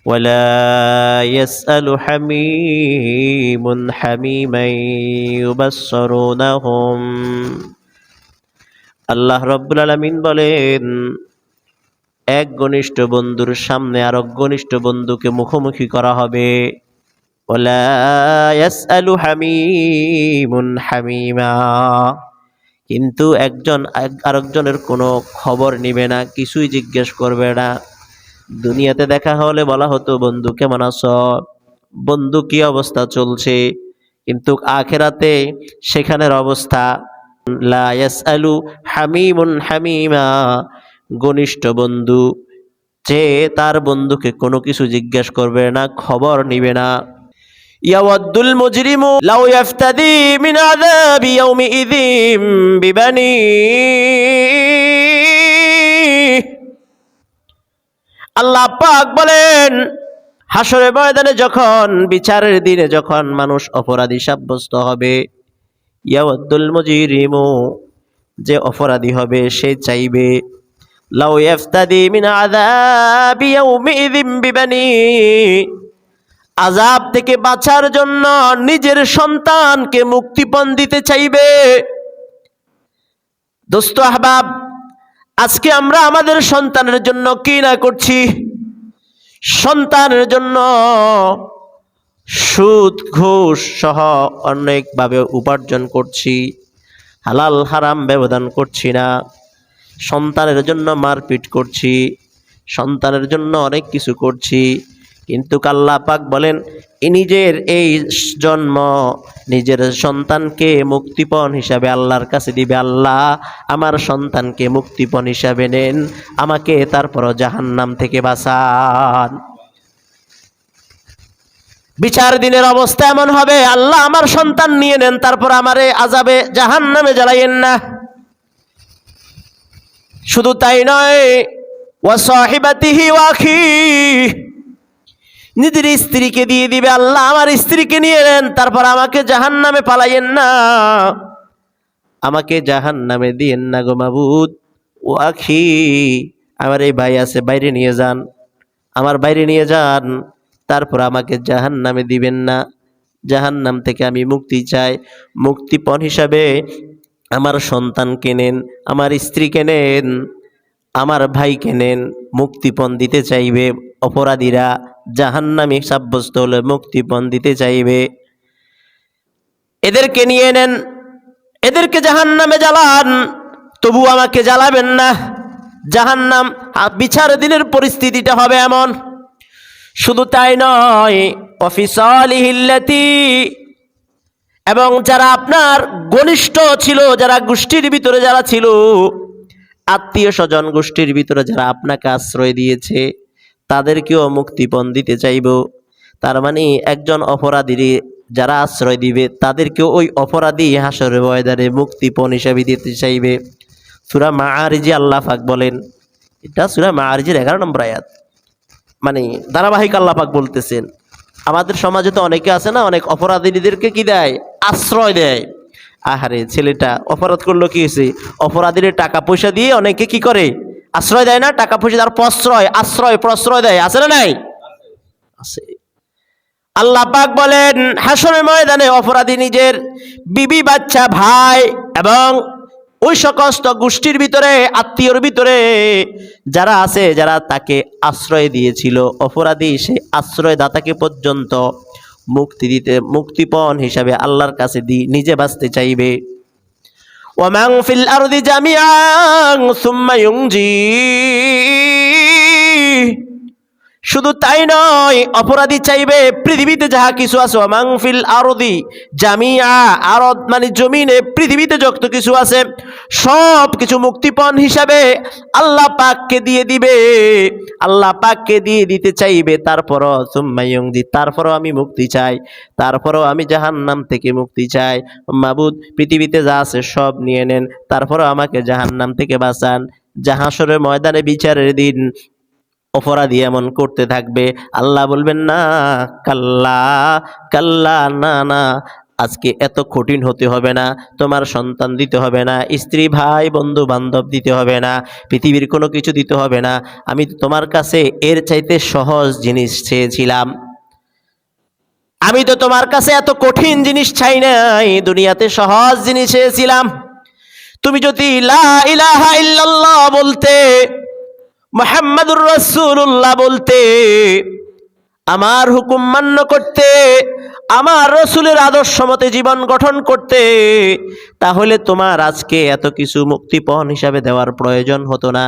ولا يسأل حميم حميما يبصرونهم আল্লাহ রাব্বুল আলামিন বলেন, এক ঘনিষ্ঠ বন্ধুর সামনে আর এক ঘনিষ্ঠ বন্ধুকে মুখোমুখি করা হবে। ওয়ালা ইয়াসআলু হামীমুন হামীমা, কিন্তু একজন আরেকজনের কোনো খবর নিবে না, কিছুই জিজ্ঞেস করবে না। দুনিয়াতে দেখা হলে বলা হতো, বন্ধু কেমন আছো, বন্ধু কি অবস্থা চলছে, কিন্তু আখিরাতে সেখানের অবস্থা লা ইয়াসআলু হামীমুন হামীমা, ঘনিষ্ঠ বন্ধু যে তার বন্ধুকে কোনো কিছু জিজ্ঞেস করবে না, খবর নিবে না। ইয়াওয়াদ্দুল মুজরিমু লাউ ইয়াফতাদি মিন আযাবি ইয়াউমিইযিম বিবানি, আল্লাহ পাক বলেন, হাসরের ময়দানে যখন বিচারের দিনে যখন মানুষ অপরাধী সাব্যস্ত হবে, ইয়াওয়াদ্দুল মুজরিমু, যে অপরাধী হবে সে চাইবে, লাউ ইয়াফতাদি মিন আযাবি ইয়াউমিইযিম বিবানি, আযাব থেকে বাঁচার জন্য নিজের সন্তানকে মুক্তিপণ দিতে চাইবে। দোস্ত আহবাব, আজকে আমরা আমাদের সন্তানের জন্য কি না করছি? সন্তানের জন্য সুদ ঘুষ সহ অনেকভাবে উপার্জন করছি, হালাল হারাম ব্যবধান করছি না। সন্তানের জন্য মারপিট করছি, সন্তানের জন্য অনেক কিছু করছি, কিন্তু আল্লাহ পাক বলেন, নিজের এই জন্ম নিজের সন্তানকে মুক্তিপণ হিসাবে আল্লাহর কাছে দিবে। আল্লাহ আমার সন্তানকে মুক্তিপণ হিসাবে নেন, আমাকে তারপরও জাহান্নাম থেকে বাঁচান। বিচার দিনের অবস্থা এমন হবে, আল্লাহ আমার সন্তান নিয়ে নেন, তারপর আমারে আযাবে জাহান্নামে জ্বালাইয়েন না। শুধু তাই নয়, ওয়া সাহিবাতিহি ওয়া আখিহি, নিজের স্ত্রীকে দিয়ে দিবে, আল্লাহ আমার স্ত্রীকে নিয়ে নেন, তারপর আমাকে জাহান্নামে পালাইয়েন না, আমাকে জাহান্নামে দিয়েন না গো মাবুদ। ও আখি, আমার এই ভাই আছে, বাইরে নিয়ে যান, আমার বাইরে নিয়ে যান, তারপর আমাকে জাহান্নামে দিবেন না। জাহান্নাম থেকে আমি মুক্তি চাই, মুক্তিপণ হিসাবে আমার সন্তানকে নেন, আমার স্ত্রীকে নেন, আমার ভাইকে নেন। মুক্তিপণ দিতে চাইবে অপরাধীরা, জাহান্নামী সাব্যস্ত হলে মুক্তিপণ দিতে চাইবে। এদেরকে নিয়ে নেন, এদেরকে জাহান্নামে জ্বালান, তবু আমাকে জ্বালাবেন না। জাহান্নাম বিচার দিনের পরিস্থিতিটা হবে এমন। শুধু তাই নয়, অফিসালিহিল্লাতি, এবং যারা আপনার ঘনিষ্ঠ ছিল, যারা গোষ্ঠীর ভিতরে যারা ছিল, আত্মীয় স্বজন গোষ্ঠীর ভিতরে যারা আপনাকে আশ্রয় দিয়েছে, তাদেরকেও মুক্তিপণ দিতে চাইব। তার মানে একজন অপরাধীর যারা আশ্রয় দিবে, তাদেরকেও ওই অপরাধী হাসরের ময়দানে মুক্তিপণ হিসাবে দিতে চাইবে। সূরা মাআরিজে আল্লাহ পাক বলেন, এটা সূরা মাআরিজের 11 নম্বর আয়াত, মানে ধারাবাহিক আল্লাহ পাক বলতেছেন, আমাদের সমাজে তো অনেকে আছে না, অনেক অপরাধীদেরকে কি দেয়, আশ্রয় দেয়। আহারে, ছেলেটা অপরাধ করলো, কি হয়েছে, অপরাধীদের টাকা পয়সা দিয়ে অনেকে কি করে, আশ্রয় দেয় না, টাকা পয়সা তার প্রশ্রয়, আশ্রয় প্রশ্রয় দেয়, আছে না নাই? আছে। আল্লাহ পাক বলেন, হাসরের ময়দানে অপরাধী নিজের বিবি, বাচ্চা, ভাই এবং ওই সমস্ত গোষ্ঠীর ভিতরে, আত্মীয়র ভিতরে যারা আছে, যারা তাকে আশ্রয় দিয়েছিল, অপরাধী সেই আশ্রয়দাতাকে পর্যন্ত মুক্তি দিতে, মুক্তিপণ হিসাবে আল্লাহর কাছে নিজে বাঁচতে চাইবে। ওয়ামান ফিল আরদি জামিআন সুম্মা ইউনজি, শুধু তাই নয়, অপরাধী চাইবে পৃথিবীতে যাহা কিছু আছে, ওয়ামান ফিল আরদি জামিআ, আরদ মানে জমিনে, পৃথিবীতে যত কিছু আছে সব কিছু মুক্তিপণ হিসাবে আল্লাহ পাককে দিয়ে দিবে, আল্লাহ পাককে দিয়ে দিতে চাইবে। তারপরও সুম্মা ইউনজি, তারপরও আমি মুক্তি চাই, তারপরও আমি জাহান্নাম থেকে মুক্তি চাই। মাবুদ, পৃথিবীতে যা আছে সব নিয়ে নেন, তারপরও আমাকে জাহান্নাম থেকে বাঁচান। হাসরের ময়দানে বিচারের দিন অপরাধী এমন করতে থাকবে, আল্লাহ বলবেন, না কাল্লা কাল্লা, না না, আজকে এত কঠিন হতে হবে না, তোমার সন্তান দিতে হবে না, স্ত্রী ভাই বন্ধু বান্ধব দিতে হবে না, পৃথিবীর কোনো কিছু দিতে হবে না। আমি তোমার কাছে এর চাইতে সহজ জিনিস চেয়েছিলাম। আমি তো তোমার কাছে এত কঠিন জিনিস চাই নাই, দুনিয়াতে সহজ জিনিস চেয়েছিলাম। তুমি যদি লা ইলাহা ইল্লাল্লাহ বলতে, মুহাম্মাদুর রাসূলুল্লাহ বলতে, আমার হুকুম মান্য করতে, আমার রসুলের আদর্শ মতে জীবন গঠন করতে, তাহলে তোমার আজকে এত কিছু মুক্তিপণ হিসাবে দেওয়ার প্রয়োজন হতো না।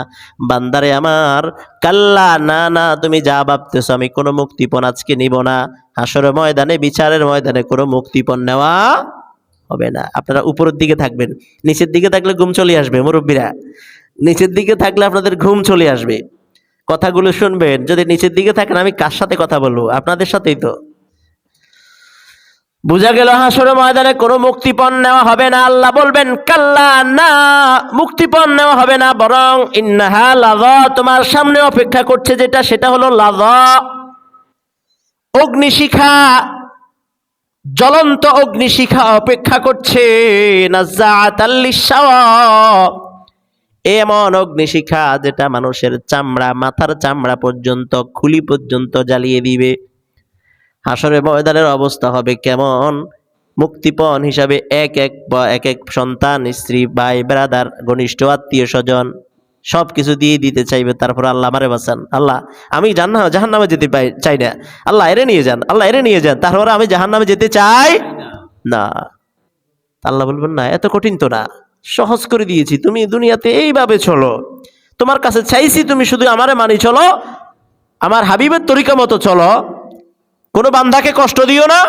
বান্দারে আমার, কাল্লা, না না, তুমি যা ভাবতেছো আমি কোনো মুক্তিপণ আজকে নিব না। হাসরের ময়দানে, বিচারের ময়দানে কোনো মুক্তিপণ নেওয়া হবে না। আপনারা উপরের দিকে থাকবেন, নিচের দিকে থাকলে ঘুম চলে আসবে। মুরব্বীরা, নিচের দিকে থাকলে আপনাদের ঘুম চলে আসবে। কথাগুলো শুনবেন। যদি নিচের দিকে থাকেন, আমি কার সাথে কথা বলবো? আপনাদের সাথেই তো। বুঝা গেল হাসরের ময়দানে কোনো মুক্তিপণ নেওয়া হবে না। আল্লাহ বলবেন, কাল্লা, না, মুক্তিপণ নেওয়া হবে না, বরং ইন্নাহা লাযা, তোমার সামনে অপেক্ষা করছে যেটা, সেটা হলো লাযা, অগ্নিশিখা, জ্বলন্ত অগ্নিশিখা অপেক্ষা করছে। নাযাআতাল লিশাওয়া, এমন অগ্নিশিখা যেটা মানুষের চামড়া, মাথার চামড়া পর্যন্ত, খুলি পর্যন্ত জ্বালিয়ে দিবে। হাসরের ময়দানের অবস্থা হবে কেমন? মুক্তিপণ হিসাবে এক এক সন্তান, স্ত্রী, ভাই, ব্রাদার, ঘনিষ্ঠ আত্মীয় স্বজন সব কিছু দিয়ে দিতে চাইবে। তারপর আল্লাহ, আমারে বাঁচান, আল্লাহ আমি জাহান্নামে যেতে চাই না, আল্লাহ এরে নিয়ে যান, আল্লাহ এরে নিয়ে যান, তারপরে আমি জাহান্নামে যেতে চাই না। আল্লাহ বলবেন, না, এত কঠিন তো না, সহজ করে দিয়েছি, তুমি দুনিয়াতে এইভাবে চলো, তোমার কাছে চাইছি তুমি শুধু আমারে মানি চলো, আমার হাবিবের তরিকা মতো চলো, কোনো বান্দাকে কষ্ট দিও না,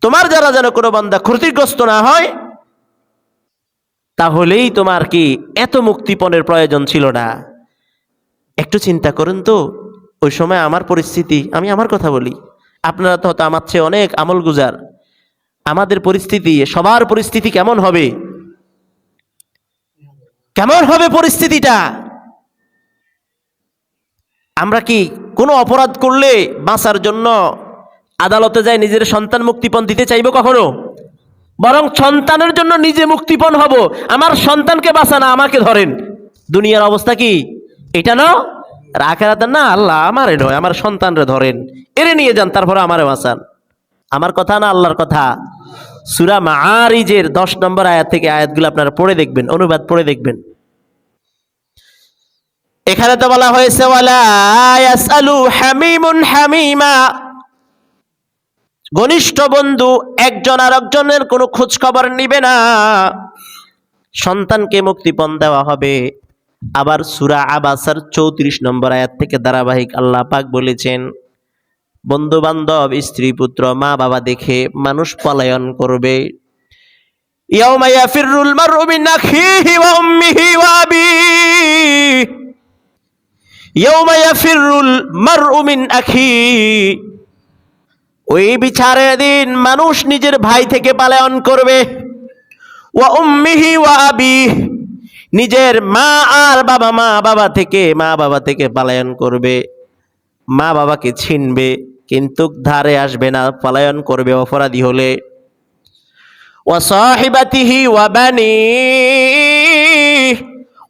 তোমার যারা যেন কোনো বান্দা ক্ষতিগ্রস্ত না হয়, তাহলেই তোমার কি এত মুক্তিপণের প্রয়োজন ছিল না। একটু চিন্তা করুন তো, ওই সময় আমার পরিস্থিতি, আমি আমার কথা বলি, আপনারা তো হয়তো আমার চেয়ে অনেক আমল গুজার, আমাদের পরিস্থিতি, সবার পরিস্থিতি কেমন হবে? কেমন হবে পরিস্থিতিটা? আমরা কি কোনো অপরাধ করলে বাঁচার জন্য আদালতে যাই নিজের সন্তান মুক্তিপণ দিতে চাইবো কখনো? বরং সন্তানের জন্য নিজে মুক্তিপণ হব, আমার সন্তানকে বাঁচানা, আমাকে ধরেন। দুনিয়ার অবস্থা কি এটা? না, আখিরাতে না, আল্লাহ আমারে নয়, আমার সন্তানরে ধরেন, এরে নিয়ে যান, তারপরে আমারে বাঁচান। আমার কথা না, আল্লাহর কথা। সূরা মাআরিজের 10 নম্বর আয়াত থেকে আয়াতগুলো আপনারা পড়ে দেখবেন, অনুবাদ পড়ে দেখবেন। এখানে তো বলা হয়েছে, ওয়ালা ইয়াসআলু হামিমুন হামিমা, ঘনিষ্ঠ বন্ধু একজন আর একজনের কোনো খোঁজ খবর নিবে না, সন্তানকে মুক্তিপণ দেওয়া হবে। আবার সূরা আবাসার 34 নম্বর আয়াত থেকে ধারাবাহিক আল্লাহ পাক বলেছেন, বন্ধু বান্ধব, স্ত্রী পুত্র, মা বাবা দেখে মানুষ পলায়ন করবে। ইয়াউমা ইয়াফিরুল মারউ মিন আখিহি ওয়া উম্মিহি ওয়া আবিহি, ইয়াউমা ইয়াফিরুল মারউ মিন আখিহি, ওই বিচারের দিন মানুষ নিজের ভাই থেকে পলায়ন করবে। ওয়া উম্মিহি ওয়া আবিহি, নিজের মা আর বাবা, মা বাবা থেকে পলায়ন করবে, মা বাবাকে ছিনবে, কিন্তু ধারে আসবে না, পলায়ন করবে অপরাধী হলে। ওয়া সাহিবাতিহি ওয়া বানিহি,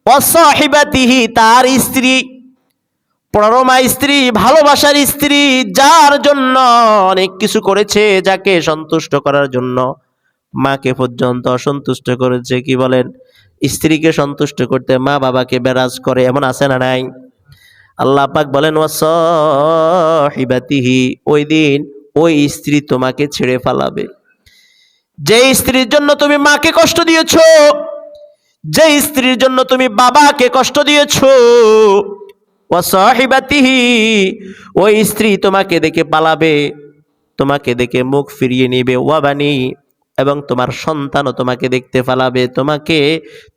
ওয়া সাহিবাতিহি, তার স্ত্রী, পরমা স্ত্রী, ভালোবাসার স্ত্রী, যার জন্য অনেক কিছু করেছে, যাকে সন্তুষ্ট করার জন্য মাকে পর্যন্ত অসন্তুষ্ট করেছে। কি বলেন? স্ত্রীকে সন্তুষ্ট করতে মা বাবাকে বেরাজ করে, এমন আছে না নাই? আল্লাহ পাক বলেন, ওয়া সাহিবাতিহি, ওই দিন ওই স্ত্রী তোমাকে ছেড়ে ফেলাবে। যে স্ত্রীর জন্য তুমি মাকে কষ্ট দিয়েছো, যে স্ত্রীর জন্য তুমি বাবাকে কষ্ট দিয়েছো, ওয়া সাহিবাতিহি, ওই স্ত্রী তোমাকে দেখে পালাবে, তোমাকে দেখে মুখ ফিরিয়ে নিবে। ওয়া বানি, এবং তোমার সন্তানও তোমাকে দেখতে পালাবে, তোমাকে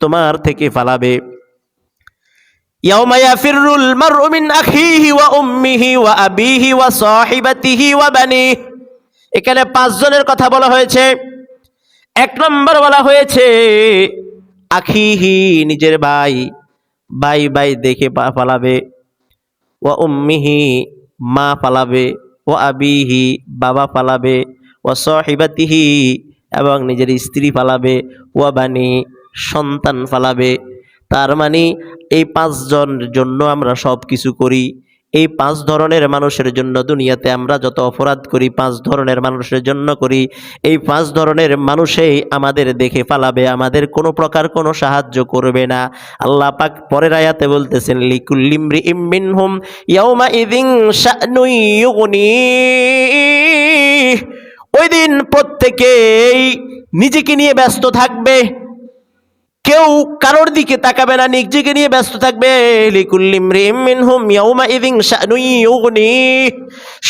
তোমার থেকে পালাবে। ইয়াউমা ইয়াফিরুল মারউ মিন আখিহি ওয়া উম্মিহি ওয়া আবিহি ওয়া সাহিবাতিহি ওয়া বানিহি, এখানে 5 জনের কথা বলা হয়েছে। 1 নম্বর বলা হয়েছে আখিহি, নিজের ভাই, ভাই দেখে পালাবে। ওয়া উম্মিহি, মা পালাবে। ওয়া আবিহি, বাবা পালাবে। ওয়া সাহিবাতিহি, এবং নিজের স্ত্রী ফালাবে, ওয়া বানি, সন্তান ফালাবে। তার মানে এই 5 জনের জন্য আমরা সব কিছু করি। এই 5 ধরনের মানুষের জন্য দুনিয়াতে আমরা যত অপরাধ করি 5 ধরনের মানুষের জন্য করি। এই 5 ধরনের মানুষই আমাদের দেখে ফালাবে, আমাদের কোনো প্রকার কোনো সাহায্য করবে না। আল্লাহ পাক পরের আয়াতে বলতেছেন, লিকুল্লি ইমরিইম মিনহুম ইয়াউমা ইযিন শা'নুন ইউগনিহ। ওই দিন প্রত্যেকেই নিজেকে নিয়ে ব্যস্ত থাকবে, কেউ কারোর দিকে তাকাবে না, নিজেকে নিয়ে ব্যস্ত থাকবে। লিকুল্লি ইমরিইম মিনহুম ইয়াউমা ইযিন শা'নুন ইউগনিহ।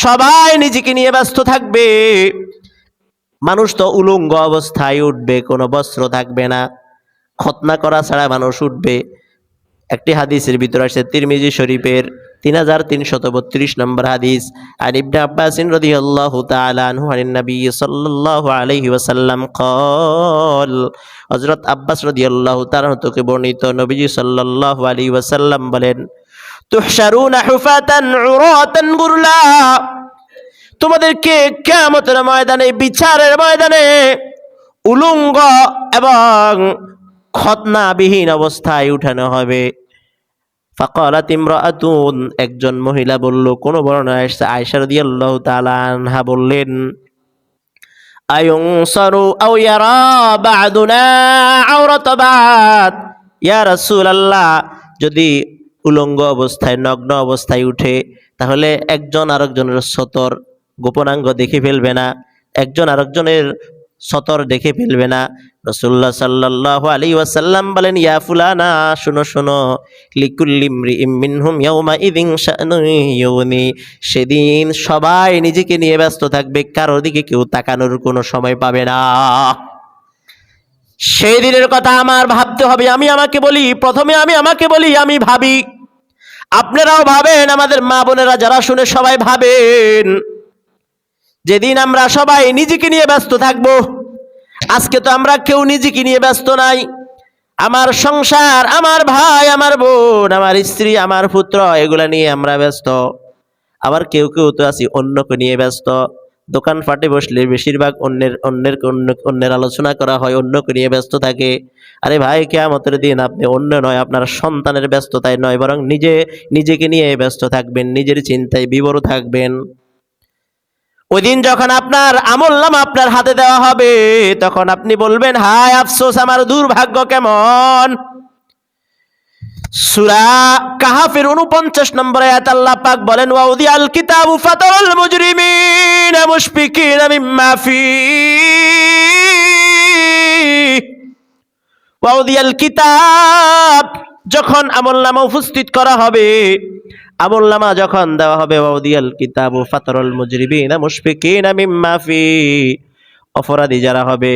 সবাই নিজেকে নিয়ে ব্যস্ত থাকবে। মানুষ তো উলঙ্গ অবস্থায় উঠবে, কোনো বস্ত্র থাকবে না, খতনা করা ছাড়া মানুষ উঠবে। একটি হাদিসের ভিতরে আসে তিরমিজি শরীফের 3332 নম্বর হাদিস, আর ইবনে আব্বাস রাদিয়াল্লাহু তাআলা আনহু আন নবী সাল্লাল্লাহু আলাইহি ওয়াসাল্লাম قال, হযরত আব্বাস রাদিয়াল্লাহু তাআলা থেকে বর্ণিত, নবীজি সাল্লাল্লাহু আলাইহি ওয়াসাল্লাম বলেন, তুহশারুনা হুফাতান উরাতান গুরলা। তোমাদেরকে কিয়ামতের ময়দানে, বিচারের ময়দানে উলঙ্গ এবং খতনাবিহীন অবস্থায় উঠানো হবে। ফাকালাত ইমরাআতুন, একজন মহিলা বলল, কোন বর্ণনায় আসছে আয়েশা রাদিয়াল্লাহু তাআলা আনহা বললেন, আয়ুনসারু আও ইয়ারা বা'দুনা আওরাত বা'দ। ইয়া রাসূলুল্লাহ, যদি উলঙ্গ অবস্থায়, নগ্ন অবস্থায় উঠে, তাহলে একজন আরেকজনের সতর, গোপনাঙ্গ দেখে ফেলবে না, একজন আরেকজনের সতর দেখে ফেলবে না। রাসূলুল্লাহ সাল্লাল্লাহু আলাইহি ওয়াসাল্লাম বলেন, ইয়া ফুলানা, শুনো শুনো, লিকুল্লি ইমরিইম মিনহুম ইয়াউমা ইযিন শা'নুন ইউগনি। সেদিন সবাই নিজেকে নিয়ে ব্যস্ত থাকবে, কারোর দিকে কেউ তাকানোর কোনো সময় পাবে না। সেই দিনের কথা আমার ভাবতে হবে। আমি আমাকে বলি, প্রথমে আমি আমাকে বলি, আমি ভাবি, আপনারাও ভাবেন, আমাদের মা বোনেরা যারা শুনে সবাই ভাবেন, যেদিন আমরা সবাই নিজেকে নিয়ে ব্যস্ত থাকবো। আজকে তো আমরা কেউ নিজেকে নিয়ে ব্যস্ত নাই। আমার সংসার, আমার ভাই, আমার বোন, আমার স্ত্রী, আমার পুত্র, এগুলা নিয়ে আমরা ব্যস্ত। আবার কেউ কেউ তো আছি অন্যকে নিয়ে ব্যস্ত। দোকান ফাটে বসলে বেশিরভাগ অন্যের আলোচনা করা হয়, অন্যকে নিয়ে ব্যস্ত থাকে। আরে ভাই, কিয়ামতের দিন আপনি অন্য নয়, আপনার সন্তানের ব্যস্ততায় নয়, বরং নিজেকে নিয়ে ব্যস্ত থাকবেন, নিজের চিন্তায় বিভোর থাকবেন। ওই দিন যখন আপনার আমলনামা আপনার হাতে দেওয়া হবে, তখন আপনি বলবেন, হায় আফসোস, আমার দুর্ভাগ্য কেমন। সূরা কাহাফের 49 নম্বর আয়াত আল্লাহ পাক বলেন, ওয়াউদিয়াল কিতাবু ফাতারাল মুজরিমিনা মুশফিকিনা মিম্মা ফীহি। ওয়াউদিয়াল কিতাব, যখন আমলনামা উপস্থিত করা হবে, আমলনামা যখন দেওয়া হবে, ওয়াউদিয়াল কিতাবু ফাতারাল মুজরিমিনা মুশফিকিনা মিম্মা ফীহি। অপরাধী যারা হবে,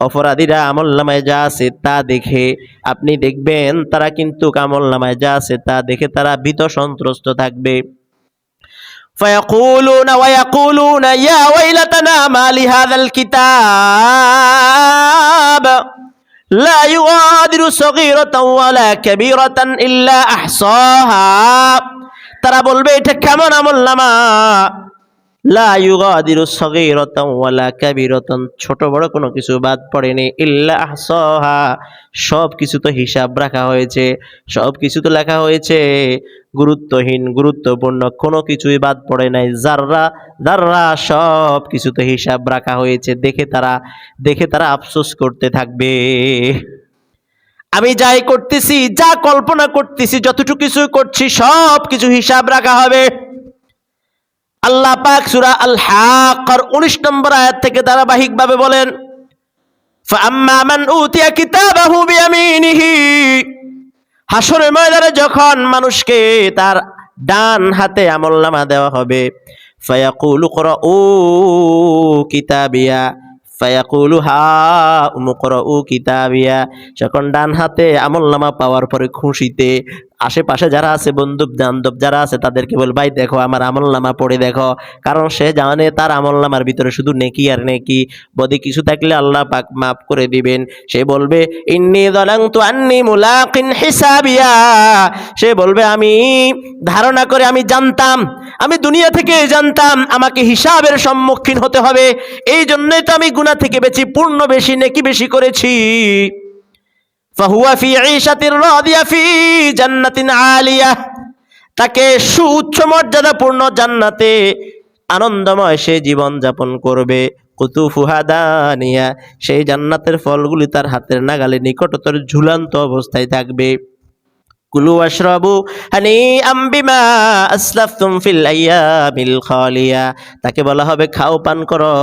অপরাধীরা আমলনামায় যা আছে তা দেখে, আপনি দেখবেন তারা কিন্তু আমলনামায় যা আছে তা দেখে তারা ভীত সন্ত্রস্ত থাকবে। ফায়াকুলুনা ওয়া ইয়াকুলুনা ইয়া ওয়াইলাতানা মা লিহাযাল কিতাব লা ইউগাদিরু সগীরাতান ওয়ালা কাবীরাতান ইল্লা আহসাহা। তারা বলবে, এটা কেমন আমলনামা, লা ইউগাদিরু সগীরাতান ওয়ালা কাবীরাতান, ছোট বড় কোনো কিছু বাদ পড়েনি, ইল্লা আহসাহা, সব কিছু তো হিসাব রাখা হয়েছে, সব কিছু তো লেখা হয়েছে। গুরুত্বহীন, গুরুত্বপূর্ণ কোনো কিছুই বাদ পড়ে নাই, যাররা যাররা সব কিছু তো হিসাব রাখা হয়েছে। দেখে তারা আফসোস করতে থাকবে। আমি যাই করতেছি, যা কল্পনা করতেছি, যতটুকু কিছু করছি, সব কিছু হিসাব রাখা হবে। আল্লাহ পাক সূরা আল হাক্কার 19 নম্বর আয়াত থেকে ধারাবাহিকভাবে বলেন, ফাআম্মা মান উতিয়া কিতাবাহু বিয়ামিনিহি। হাসরের ময়দানে যখন মানুষকে তার ডান হাতে আমলনামা দেওয়া হবে, ফায়াকুলু করাউ কিতাবিয়া, ফায়াকুলু হাউম করাউ কিতাবিয়া। যখন ডান হাতে আমলনামা পাওয়ার পরে খুশিতে আশেপাশে যারা আছে, বন্ধু বান্ধব যারা আছে, তাদেরকে বল, ভাই দেখো আমার আমলনামা পড়ে দেখো। কারণ সে জানে তার আমলনামার ভিতরে শুধু নেকি আর নেকি, বদি কিছু থাকলে আল্লাহ পাক মাফ করে দিবেন। সে বলবে ইন্নী যালামতু আন্নী মুলাকিন হিসাবিয়া, সে বলবে আমি ধারণা করে আমি জানতাম, আমি দুনিয়া থেকে জানতাম আমাকে হিসাবের সম্মুখীন হতে হবে, এই জন্যই তো আমি গুনাহ থেকে বেশি পূর্ণ বেশি নেকি বেশি করেছি। ফাহুয়া ফি ঈশাতির রাদিয়া ফি জান্নাতিন আলিয়া, তাকে সুউচ্চ মর্যাদাপূর্ণ জান্নাতে আনন্দময় সে জীবন যাপন করবে। কুতুফুহা দানিয়া, সেই জান্নাতের ফলগুলি তার হাতের নাগালে নিকটতর ঝুলন্ত অবস্থায় থাকবে। কুলু ওয়াশরাবু হানিআম বিমা আসলাফতুম ফিল আইয়ামিল খালিয়া, তাকে বলা হবে খাও পান করো,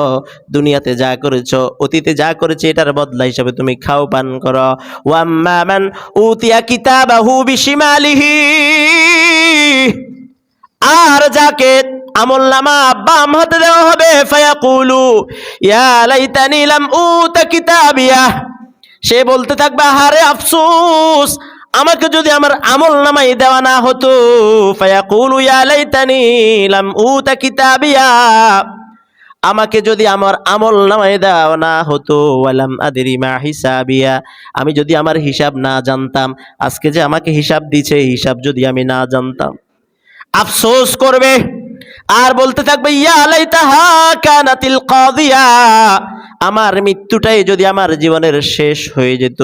দুনিয়াতে যা করেছো, অতীতে যা করেছে এটার বদলা হিসাবে তুমি খাও পান করো। ওয়া আম্মা মান উতিয়া কিতাবাহু বিশিমালিহি, আর যাকে আমলনামা বাম হাতে দেওয়া হবে, ফায়াকুলু ইয়া লাইতানি লাম উতা কিতাবিয়া, সে বলতে থাকবে আহারে আফসোস, আমাকে যদি আমার আমলনামাই দেওয়া না হতো। ফায়াকুলু ইয়া লাইতানি লাম উতা কিতাবিয়া, আমাকে যদি আমার আমলনামাই দেওয়া না হতো। ওয়ালাম আদরি মা হিসাবিয়া, আমি যদি আমার হিসাব না জানতাম, আজকে যে আমাকে হিসাব দিছে হিসাব যদি আমি না জানতাম। আফসোস করবে আর বলতে থাকবে ইয়া লাইতাহা কানাতিল কাদিয়া, আমার মৃত্যুটাই যদি আমার জীবনের শেষ হয়ে যেত,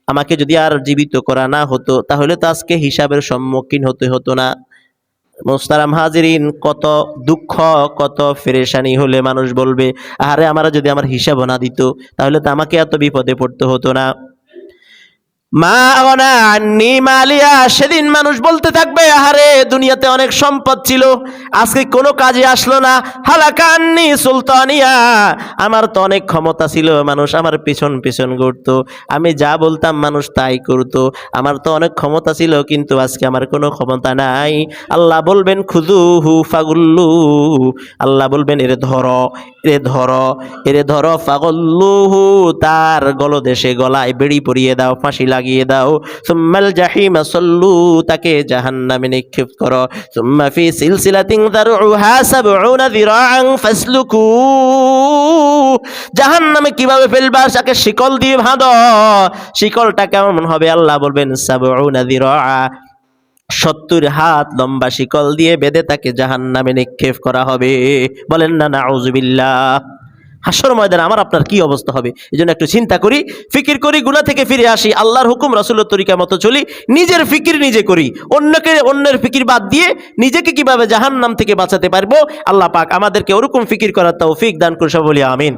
আমাকে যদি আর জীবিত করা না হতো, তাহলে তো আজকে হিসাবের সম্মুখীন হতে হতো না। মোস্তারাম হাজিরিন, কত দুঃখ কত পেরেশানি হলে মানুষ বলবে আরে আমার যদি আমার হিসাব না দিত, তাহলে তো আমাকে এত বিপদে পড়তে হতো না। মা আগনা আন্নি মালিয়া, সেদিন মানুষ বলতে থাকবে আহারে দুনিয়াতে অনেক সম্পদ ছিল, আজকে কোনো কাজে আসলো না। হালাকা আন্নি সুলতানিয়া, আমার তো অনেক ক্ষমতা ছিল, মানুষ আমার পিছন পিছন ঘুরতো, আমি যা বলতাম মানুষ তাই করতো, আমার তো অনেক ক্ষমতা ছিল, কিন্তু আজকে আমার কোনো ক্ষমতা নাই। আল্লাহ বলবেন খুযুহু ফাগুল্লু, আল্লাহ বলবেন এরে ধরো, এরে ধরো, এরে ধরো, ফাগুল্লুহু, তার গলদেশে গলায় বেড়ি পরিয়ে দাও, ফাঁসি লাগিয়ে দাও। সুম্মাল জাহিমা সাল্লু, তাকে জাহান্নামে নিক্ষেপ করো। সুম্মা ফি সিলসিলাতিন যারউহা ৭০ যিরাআন ফাসলুকু, জাহান্নামে কিভাবে ফেলবা, তাকে শিকল দিয়ে বাঁধো। শিকলটা কেমন হবে? আল্লাহ বলবেন ৭০ যিরাআ, ৭০ হাত লম্বা শিকল দিয়ে বেঁধে তাকে জাহান্নামে নিক্ষেপ করা হবে। বলেন না নাউযুবিল্লাহ। হাসর ময়দানে আমার আপনার কি অবস্থা হবে? এই জন্য একটু চিন্তা করি, ফিকির করি, গুনাহ থেকে ফিরে আসি, আল্লাহর হুকুম রাসূলের তরিকা মতো চলি, নিজের ফিকির নিজে করি, অন্যের ফিকির বাদ দিয়ে নিজেকে কিভাবে জাহান্নাম থেকে বাঁচাতে পারবো, আল্লাহ পাক আমাদেরকে ওরকম ফিকির করার তৌফিক দান করুন, বলি আমিন।